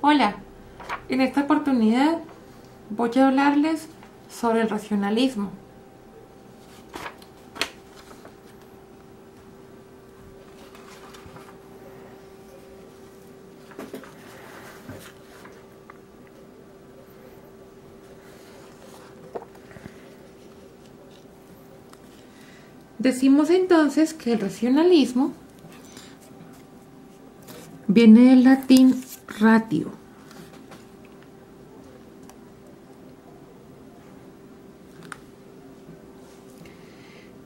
Hola, en esta oportunidad voy a hablarles sobre el racionalismo. Decimos entonces que el racionalismo viene del latín ratio,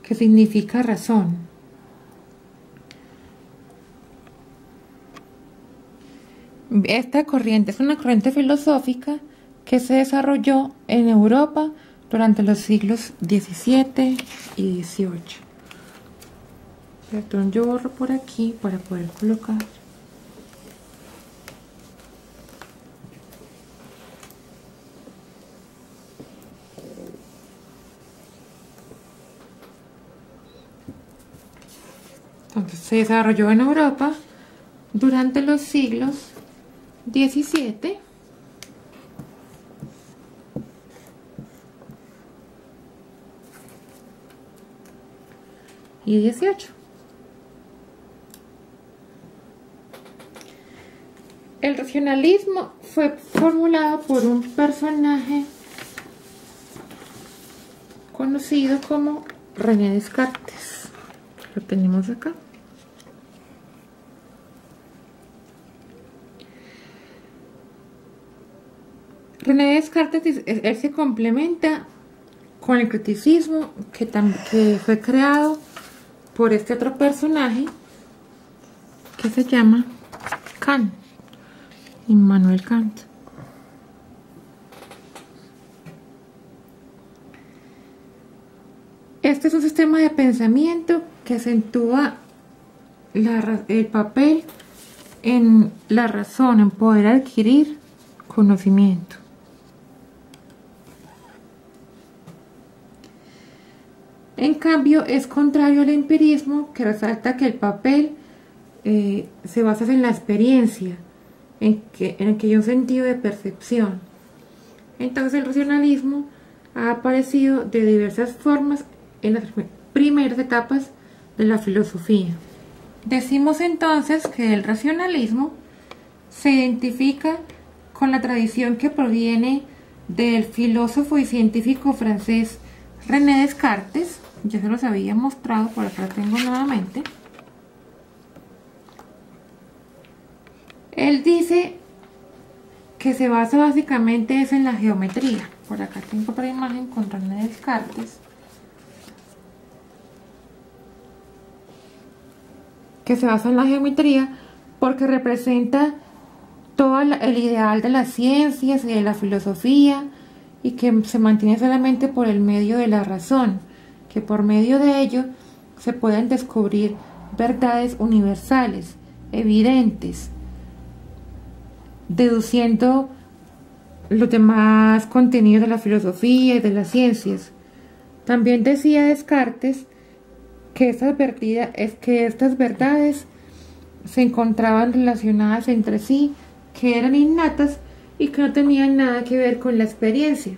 que significa razón. Esta corriente es una corriente filosófica que se desarrolló en Europa durante los siglos XVII y XVIII. Perdón, yo borro por aquí para poder colocar. Entonces se desarrolló en Europa durante los siglos XVII y XVIII. El racionalismo fue formulado por un personaje conocido como René Descartes. Lo tenemos acá. René Descartes, él se complementa con el criticismo que fue creado por este otro personaje que se llama Kant, Immanuel Kant. Este es un sistema de pensamiento que acentúa el papel en la razón, en poder adquirir conocimiento. En cambio, es contrario al empirismo, que resalta que el papel se basa en la experiencia, en que hay un sentido de percepción. Entonces el racionalismo ha aparecido de diversas formas en las primeras etapas de la filosofía. Decimos entonces que el racionalismo se identifica con la tradición que proviene del filósofo y científico francés René Descartes. Ya se los había mostrado, por acá lo tengo nuevamente. Él dice que se basa básicamente en la geometría. Por acá tengo otra imagen con René Descartes, que se basa en la geometría porque representa todo el ideal de las ciencias y de la filosofía, y que se mantiene solamente por el medio de la razón, que por medio de ello se pueden descubrir verdades universales, evidentes, deduciendo los demás contenidos de la filosofía y de las ciencias. También decía Descartes que estas verdades se encontraban relacionadas entre sí, que eran innatas y que no tenían nada que ver con la experiencia.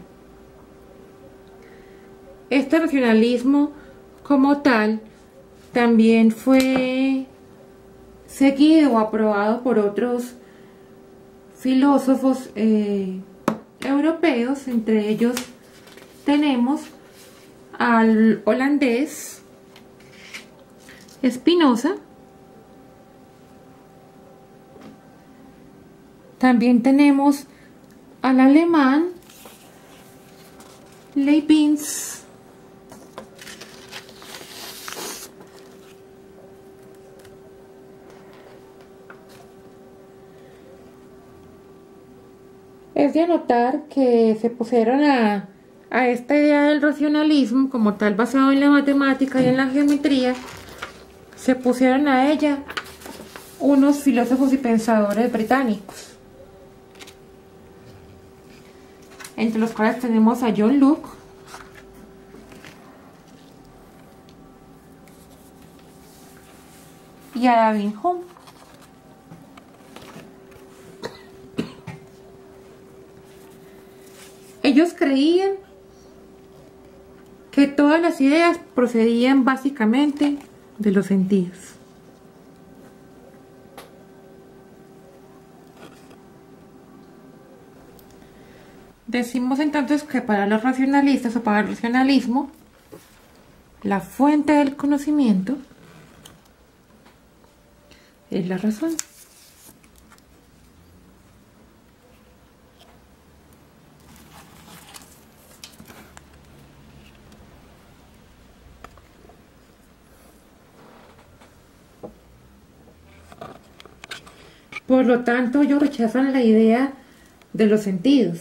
Este racionalismo como tal también fue seguido o aprobado por otros filósofos europeos. Entre ellos tenemos al holandés Spinoza. También tenemos al alemán Leibniz. Es de anotar que se pusieron a esta idea del racionalismo como tal, basado en la matemática y en la geometría, se pusieron a ella unos filósofos y pensadores británicos, entre los cuales tenemos a John Locke, y a David Hume. Ellos creían que todas las ideas procedían básicamente de los sentidos. Decimos entonces que para los racionalistas o para el racionalismo, la fuente del conocimiento es la razón. Por lo tanto, ellos rechazan la idea de los sentidos,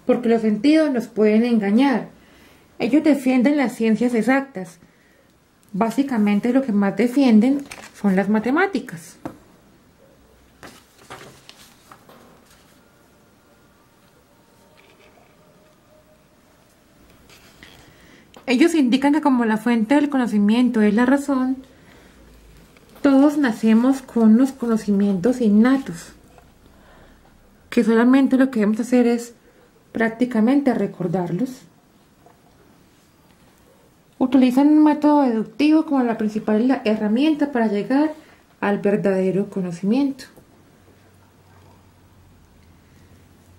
porque los sentidos nos pueden engañar. Ellos defienden las ciencias exactas. Básicamente lo que más defienden son las matemáticas. Ellos indican que como la fuente del conocimiento es la razón, todos nacemos con unos conocimientos innatos, que solamente lo que debemos hacer es prácticamente recordarlos. Utilizan un método deductivo como la principal herramienta para llegar al verdadero conocimiento.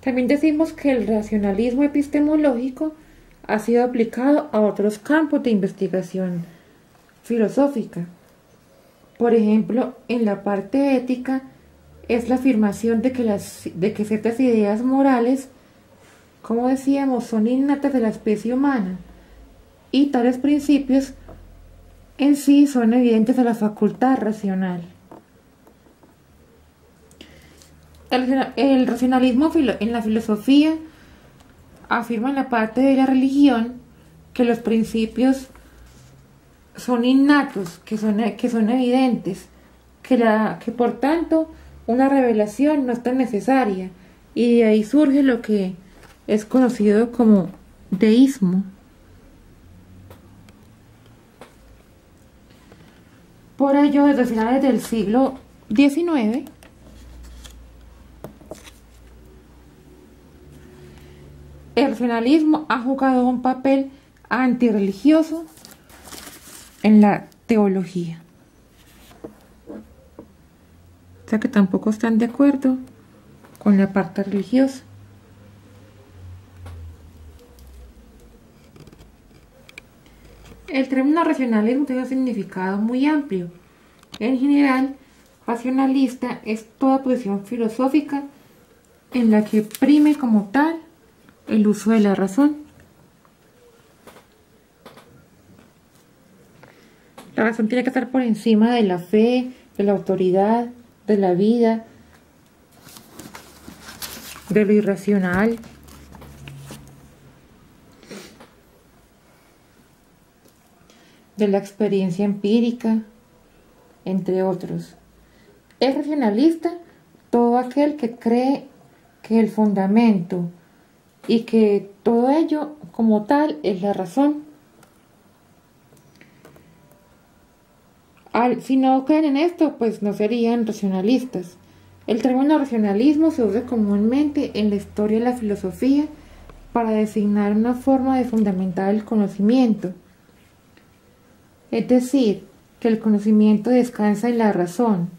También decimos que el racionalismo epistemológico ha sido aplicado a otros campos de investigación filosófica. Por ejemplo, en la parte ética es la afirmación de que ciertas ideas morales, como decíamos, son innatas de la especie humana, y tales principios en sí son evidentes de la facultad racional. El racionalismo en la filosofía afirma en la parte de la religión que los principios son innatos, que son evidentes, que por tanto una revelación no es tan necesaria, y de ahí surge lo que es conocido como deísmo. Por ello, desde finales del siglo XIX, el racionalismo ha jugado un papel antirreligioso en la teología. O sea que tampoco están de acuerdo con la parte religiosa. El término racionalismo tiene un significado muy amplio. En general, racionalista es toda posición filosófica en la que prime como tal el uso de la razón. La razón tiene que estar por encima de la fe, de la autoridad, de la vida, de lo irracional. De la experiencia empírica, entre otros. Es racionalista todo aquel que cree que el fundamento y que todo ello como tal es la razón. Si no creen en esto, pues no serían racionalistas. El término racionalismo se usa comúnmente en la historia de la filosofía para designar una forma de fundamentar el conocimiento. Es decir, que el conocimiento descansa en la razón,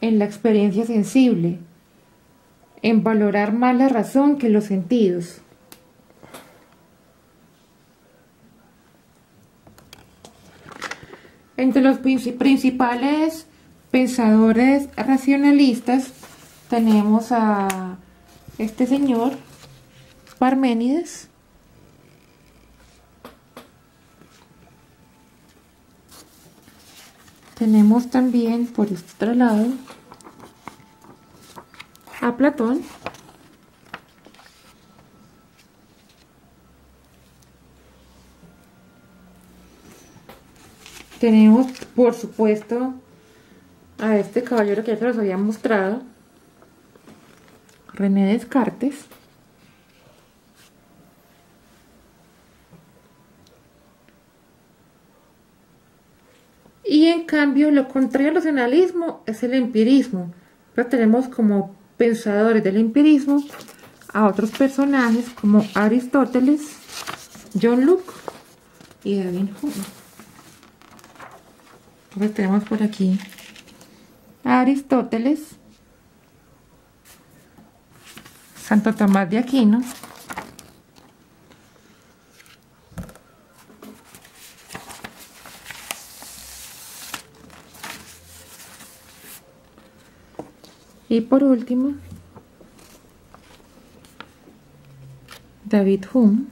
en la experiencia sensible, en valorar más la razón que los sentidos. Entre los principales pensadores racionalistas tenemos a este señor, Parménides. Tenemos también por este otro lado a Platón. Tenemos, por supuesto, a este caballero que ya se los había mostrado, René Descartes. Y en cambio, lo contrario al racionalismo es el empirismo. Pero tenemos como pensadores del empirismo a otros personajes como Aristóteles, John Locke y David Hume. Entonces tenemos por aquí a Aristóteles, Santo Tomás de Aquino, y por último David Hume,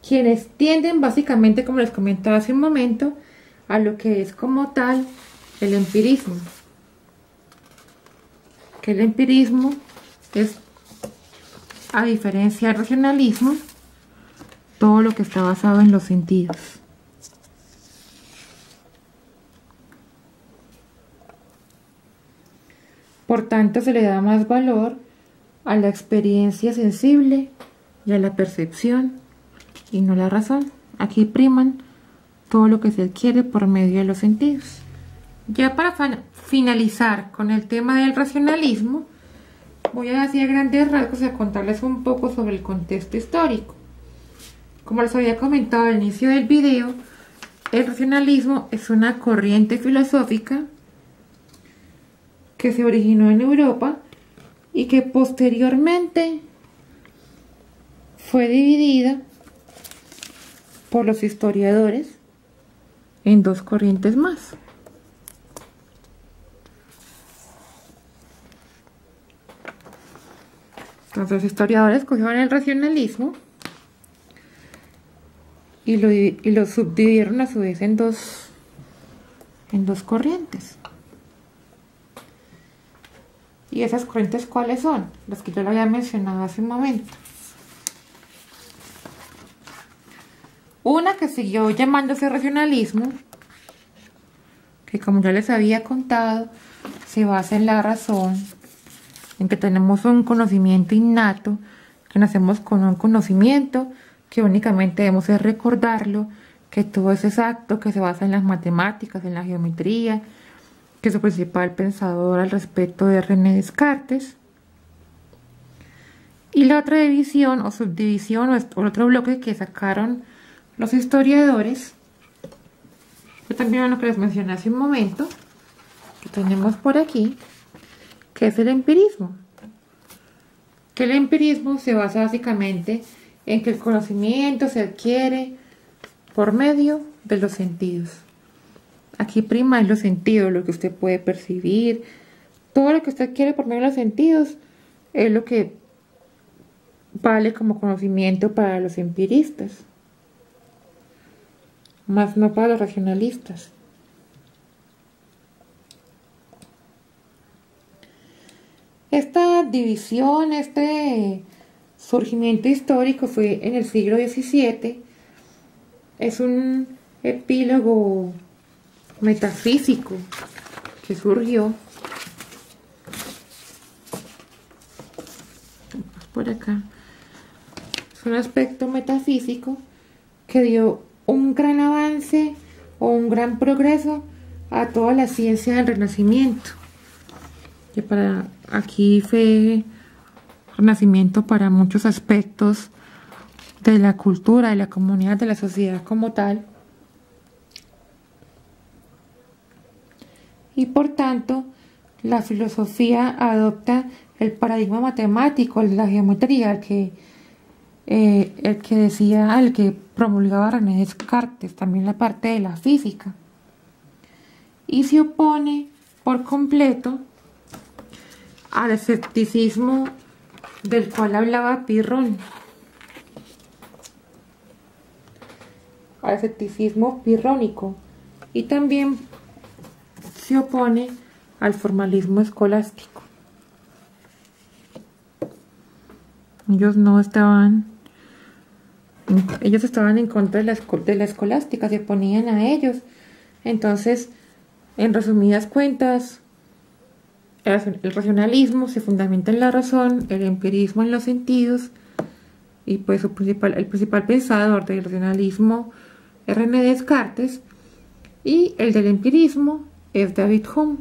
quienes tienden básicamente, como les comentaba hace un momento, a lo que es como tal el empirismo. Que el empirismo es, a diferencia del racionalismo, todo lo que está basado en los sentidos. Por tanto, se le da más valor a la experiencia sensible y a la percepción y no la razón. Aquí priman todo lo que se adquiere por medio de los sentidos. Ya para finalizar con el tema del racionalismo, voy a decir a grandes rasgos a contarles un poco sobre el contexto histórico. Como les había comentado al inicio del video, el racionalismo es una corriente filosófica que se originó en Europa y que posteriormente fue dividida por los historiadores en dos corrientes más. Entonces los historiadores cogieron el racionalismo y lo subdividieron a su vez en dos corrientes. ¿Y esas corrientes cuáles son? Las que yo le había mencionado hace un momento. Una que siguió llamándose racionalismo, que como ya les había contado, se basa en la razón, en que tenemos un conocimiento innato, que nacemos con un conocimiento, que únicamente debemos de recordarlo, que todo es exacto, que se basa en las matemáticas, en la geometría, que su principal pensador al respecto de René Descartes. Y la otra división o subdivisión o otro bloque que sacaron los historiadores, que también lo que les mencioné hace un momento, que tenemos por aquí, que es el empirismo. Que el empirismo se basa básicamente en que el conocimiento se adquiere por medio de los sentidos. Aquí prima es los sentidos, lo que usted puede percibir. Todo lo que usted adquiere por medio de los sentidos es lo que vale como conocimiento para los empiristas, más no para los racionalistas. Esta división, este surgimiento histórico fue en el siglo XVII. Es un epílogo metafísico que surgió por acá. Es un aspecto metafísico que dio un gran avance o un gran progreso a toda la ciencia del Renacimiento. Y aquí fue Renacimiento para muchos aspectos de la cultura, de la comunidad, de la sociedad como tal. Y por tanto, la filosofía adopta el paradigma matemático, la geometría, el que promulgaba René Descartes, también la parte de la física. Y se opone por completo al escepticismo del cual hablaba Pirrón. Al escepticismo pirrónico. Y también se opone al formalismo escolástico. Ellos estaban en contra de la escolástica, se oponían a ellos. Entonces, en resumidas cuentas, el racionalismo se fundamenta en la razón, el empirismo en los sentidos, y pues el principal pensador del racionalismo es René Descartes, y el del empirismo es David Hume.